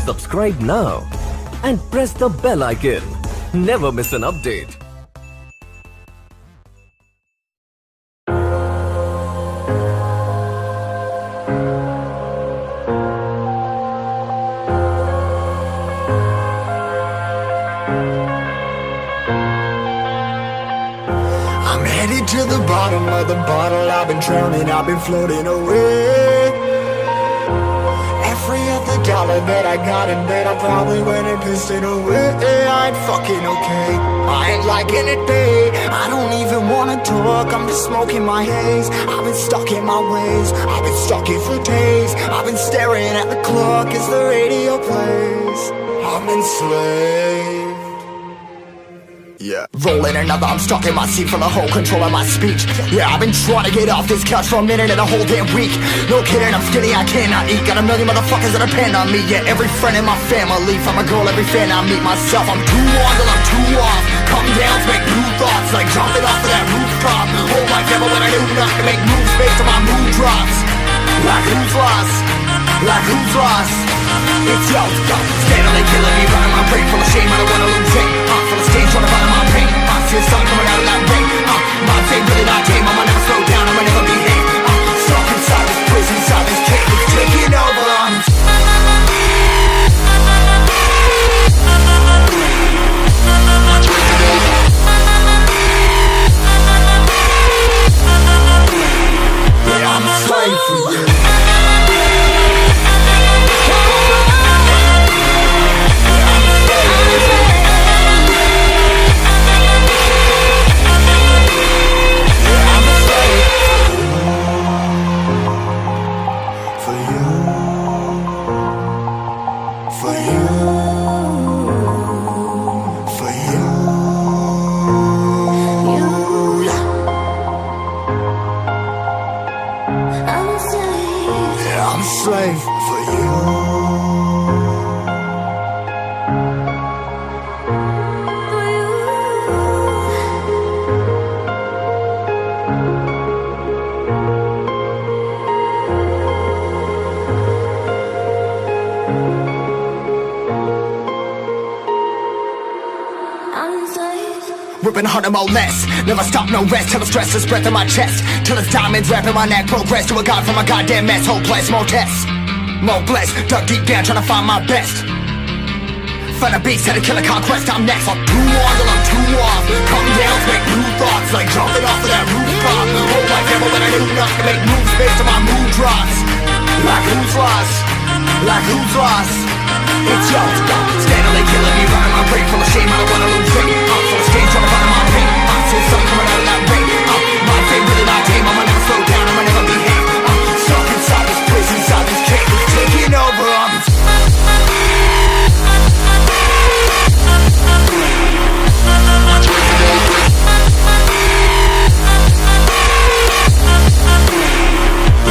Subscribe now and press the bell icon. Never miss an update. I'm headed to the bottom of the bottle. I've been drowning, I've been floating away. Every other dollar that I got in bed, I probably went and pissed it away. I ain't fucking okay, I ain't liking it, babe. I don't even wanna talk, I'm just smoking my haze. I've been stuck in my ways, I've been stuck here for days. I've been staring at the clock as the radio plays. I'm enslaved. Yeah, rolling another, I'm stuck in my seat for the whole control of my speech. Yeah, I've been trying to get off this couch for a minute and a whole damn week. No kidding, I'm skinny, I cannot eat. Got a million motherfuckers that depend on me. Yeah, every friend in my family, from a girl, every fan I meet myself. I'm too on till I'm too off. Come down to make new thoughts, like jumping off of that rooftop. Hold my camera when I do not to make moves based on my mood drops. Like who's lost? Like who's lost? It's yo, steadily killing me, running my brain full of shame. I don't wanna lose it. Full of stage, trying to find my pain. I see the sun coming out of that rain. Minds ain't really not tame. I'ma never slow down, I'ma never behave. Stuck inside this prison, inside this cage. It's taking over. Yeah, I'm a slave for you. I'm a slave for you. Ripping harder, more less. Never stop, no rest. Till the stress is breath in my chest. Till it's diamonds wrapping my neck. Progress to a god from a goddamn mess. Hopeless, more tests, more blessed. Dug deep down trying to find my best. Find a beast, had to kill a conquest. I'm next. I'm too on till I'm too off. Come down to make new thoughts, like jumping off of that rooftop. Hold my camera when I do not to make moves based on my mood drops. Like who's lost? Like who's lost? It's yo, steadily killing me, running my brain full of shame. I don't wanna lose it. Full of stage, trying to find my pain. See the sun coming out of that rain. Minds ain't really not tame. I'ma never slow down, I'ma never behave. Stuck inside this prison, inside this cage. It's taking over.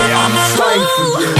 Yeah, I'm a slave for you.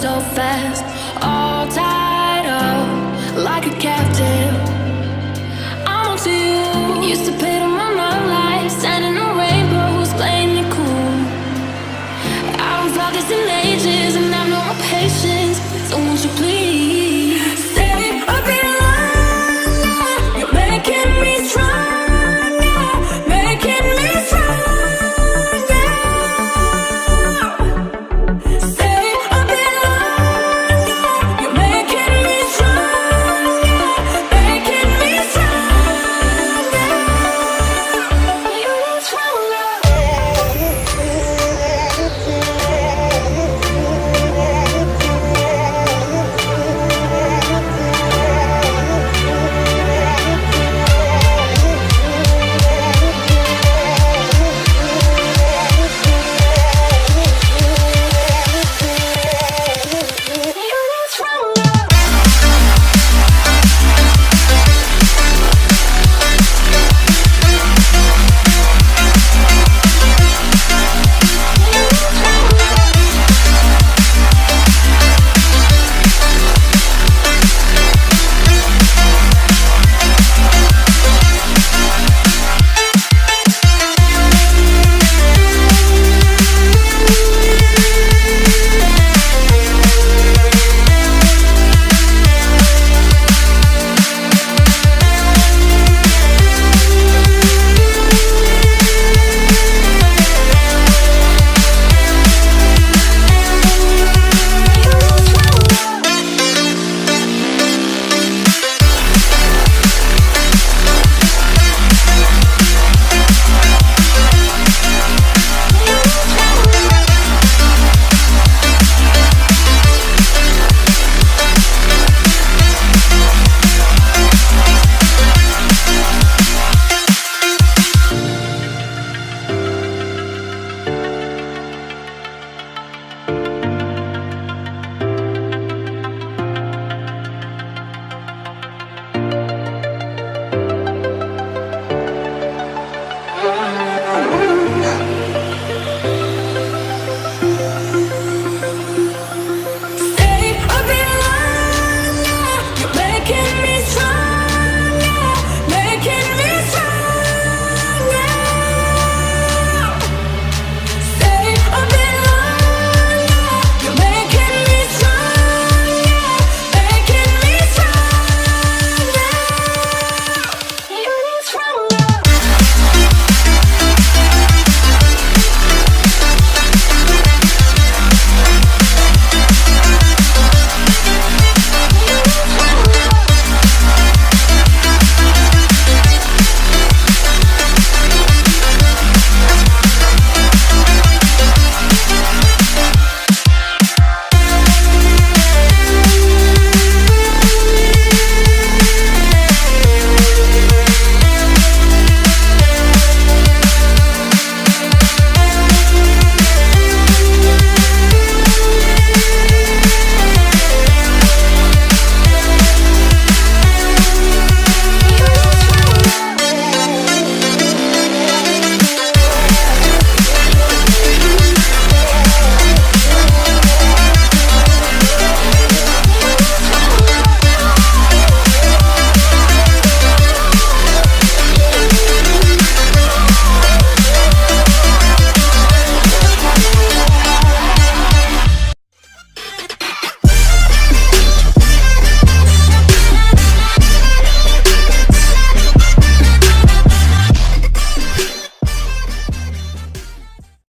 so fast.